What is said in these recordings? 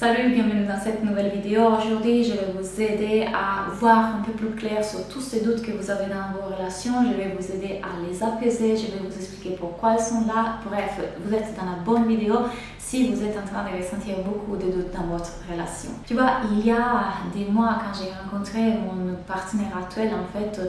Salut, bienvenue dans cette nouvelle vidéo. Aujourd'hui, je vais vous aider à voir un peu plus clair sur tous ces doutes que vous avez dans vos relations. Je vais vous aider à les apaiser. Je vais vous expliquer pourquoi elles sont là. Bref, vous êtes dans la bonne vidéo si vous êtes en train de ressentir beaucoup de doutes dans votre relation. Tu vois, il y a des mois, quand j'ai rencontré mon partenaire actuel, en fait,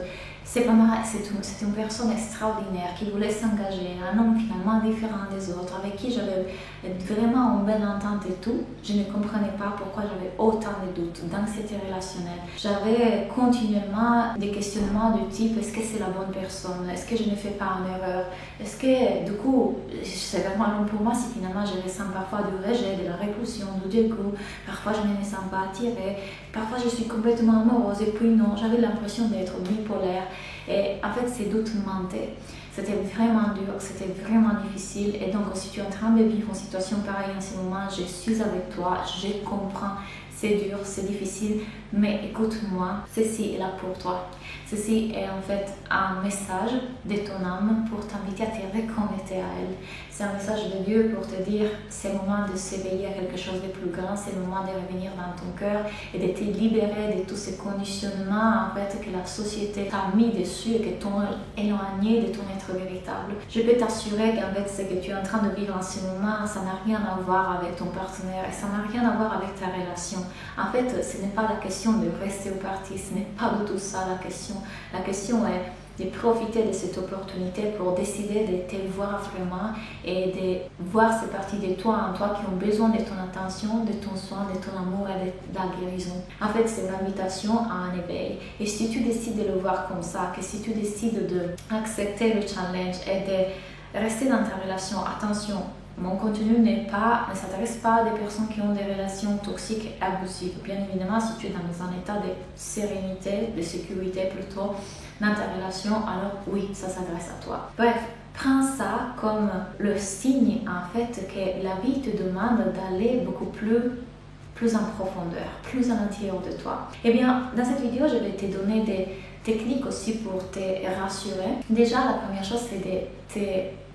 c'est une personne extraordinaire qui voulait s'engager, un homme finalement différent des autres, avec qui j'avais vraiment une belle entente et tout. Je ne comprenais pas pourquoi j'avais autant de doutes, d'anxiété relationnelle. J'avais continuellement des questionnements du type: est-ce que c'est la bonne personne? Est-ce que je ne fais pas une erreur? Est-ce que du coup, c'est vraiment long pour moi si finalement je ressens parfois du rejet, de la répulsion, du dégoût, parfois je ne me sens pas attirée, parfois je suis complètement amoureuse et puis non, j'avais l'impression d'être bipolaire. Et en fait, ces doutes mentaient. C'était vraiment dur, c'était vraiment difficile. Et donc, si tu es en train de vivre une situation pareille en ce moment, je suis avec toi, je comprends. C'est dur, c'est difficile, mais écoute-moi, ceci est là pour toi. Ceci est en fait un message de ton âme pour t'inviter à te reconnecter à elle. C'est un message de Dieu pour te dire: c'est le moment de s'éveiller à quelque chose de plus grand, c'est le moment de revenir dans ton cœur et de te libérer de tous ces conditionnements en fait que la société t'a mis dessus et qui t'ont éloigné de ton être véritable. Je peux t'assurer qu'en fait ce que tu es en train de vivre en ce moment, ça n'a rien à voir avec ton partenaire et ça n'a rien à voir avec ta relation. En fait, ce n'est pas la question de rester au parti, ce n'est pas du tout ça la question. La question est de profiter de cette opportunité pour décider de te voir vraiment et de voir ces parties de toi en toi qui ont besoin de ton attention, de ton soin, de ton amour et de la guérison. En fait, c'est une invitation à un éveil. Et si tu décides de le voir comme ça, que si tu décides d'accepter le challenge et de rester dans ta relation, attention, mon contenu ne s'adresse pas à des personnes qui ont des relations toxiques et abusives. Bien évidemment, si tu es dans un état de sérénité, de sécurité plutôt, dans ta relation, alors oui, ça s'adresse à toi. Bref, prends ça comme le signe en fait que la vie te demande d'aller beaucoup plus en profondeur, plus à l'intérieur de toi. Eh bien, dans cette vidéo, je vais te donner des techniques aussi pour te rassurer. Déjà, la première chose, c'est de te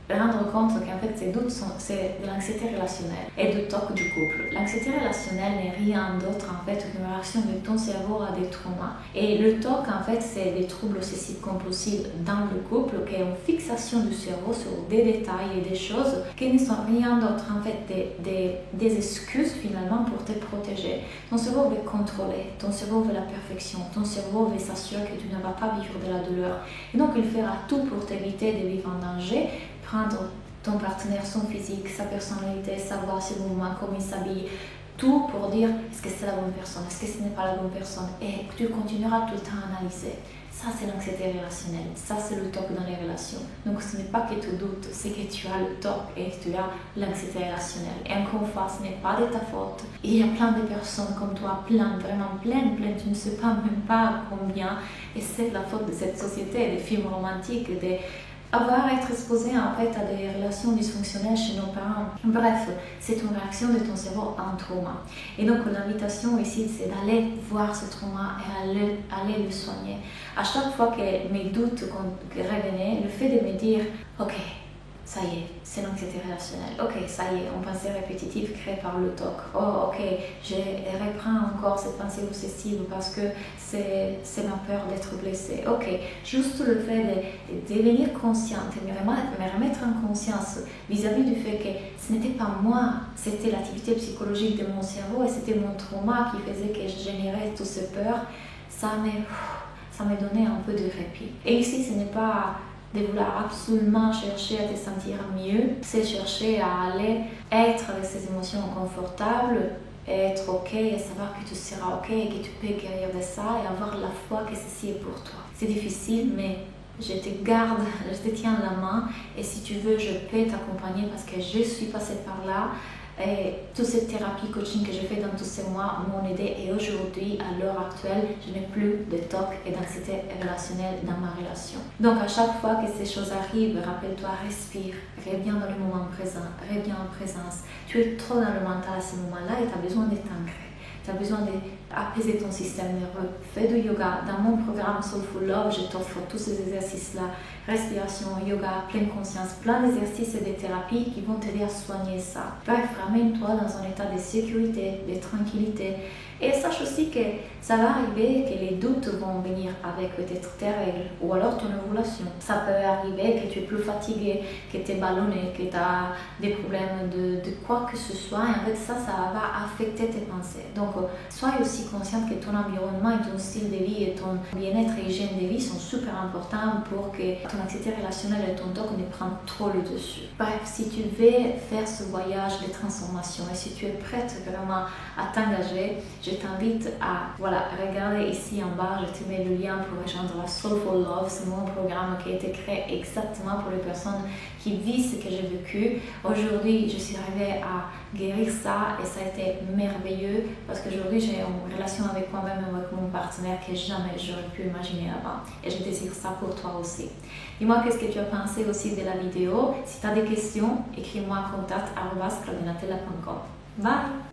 rendre compte qu'en fait ces doutes c'est de l'anxiété relationnelle et du TOC du couple. L'anxiété relationnelle n'est rien d'autre en fait qu'une réaction de ton cerveau à des traumas. Et le TOC en fait c'est des troubles obsessifs compulsifs dans le couple qui est une fixation du cerveau sur des détails et des choses qui ne sont rien d'autre en fait des excuses finalement pour te protéger. Ton cerveau veut contrôler, ton cerveau veut la perfection, ton cerveau veut s'assurer que tu ne vas pas vivre de la douleur. Et donc il fera tout pour t'éviter de vivre en danger. Prendre ton partenaire, son physique, sa personnalité, savoir ses mouvements, comment il s'habille, tout pour dire: est-ce que c'est la bonne personne, est-ce que ce n'est pas la bonne personne, et tu continueras tout le temps à analyser. Ça, c'est l'anxiété relationnelle, ça, c'est le TOC dans les relations. Donc, ce n'est pas que tu doutes, c'est que tu as le TOC et tu as l'anxiété relationnelle. Et encore une fois, ce n'est pas de ta faute. Il y a plein de personnes comme toi, vraiment plein, tu ne sais pas même pas combien, et c'est la faute de cette société, des films romantiques, avoir à être exposé en fait à des relations dysfonctionnelles chez nos parents. Bref, c'est une réaction de ton cerveau à un trauma. Et donc l'invitation ici, c'est d'aller voir ce trauma et aller le soigner. À chaque fois que mes doutes revenaient, le fait de me dire: ok, ça y est, c'est l'anxiété relationnelle. Ok, ça y est, une pensée répétitive créée par le TOC. Oh, ok, je reprends encore cette pensée obsessive parce que c'est ma peur d'être blessée. Ok, juste le fait de devenir consciente et me remettre en conscience vis-à-vis du fait que ce n'était pas moi, c'était l'activité psychologique de mon cerveau et c'était mon trauma qui faisait que je générais toutes ces peurs, ça me donnait un peu de répit. Et ici, ce n'est pas de vouloir absolument chercher à te sentir mieux, c'est chercher à aller être avec ces émotions confortables, être ok et savoir que tu seras ok et que tu peux guérir de ça et avoir la foi que ceci est pour toi. C'est difficile, mais je te garde, je te tiens la main et si tu veux, je peux t'accompagner parce que je suis passée par là. Et toute cette thérapie coaching que j'ai fait dans tous ces mois m'ont aidé et aujourd'hui, à l'heure actuelle, je n'ai plus de TOC et d'anxiété relationnelle dans ma relation. Donc à chaque fois que ces choses arrivent, rappelle-toi, respire, reviens dans le moment présent, reviens en présence. Tu es trop dans le mental à ce moment-là et tu as besoin d'être ancré. tu as besoin d'apaiser ton système nerveux, fais du yoga. Dans mon programme Soulful Love, je t'offre tous ces exercices-là, respiration, yoga, pleine conscience, plein d'exercices et de thérapies qui vont t'aider à soigner ça. Bref, ramène-toi dans un état de sécurité, de tranquillité. Et sache aussi que ça va arriver que les doutes vont venir avec peut-être tes règles ou alors ton ovulation. Ça peut arriver que tu es plus fatigué, que tu es ballonné, que tu as des problèmes de quoi que ce soit. Et en fait, ça va affecter tes pensées. Donc, sois aussi consciente que ton environnement et ton style de vie et ton bien-être et hygiène de vie sont super importants pour que ton anxiété relationnelle et ton toc ne prennent trop le dessus. Bref, si tu veux faire ce voyage de transformation et si tu es prête vraiment à t'engager, je t'invite à regarder ici en bas, je te mets le lien pour rejoindre la Soulful Love. C'est mon programme qui a été créé exactement pour les personnes qui vivent ce que j'ai vécu. Aujourd'hui, je suis arrivée à guérir ça et ça a été merveilleux parce qu'aujourd'hui, j'ai une relation avec moi-même et avec mon partenaire que jamais j'aurais pu imaginer avant. Et je désire ça pour toi aussi. Dis-moi qu'est-ce que tu as pensé aussi de la vidéo. Si tu as des questions, écris-moi à contact@claudinatella.com. Bye!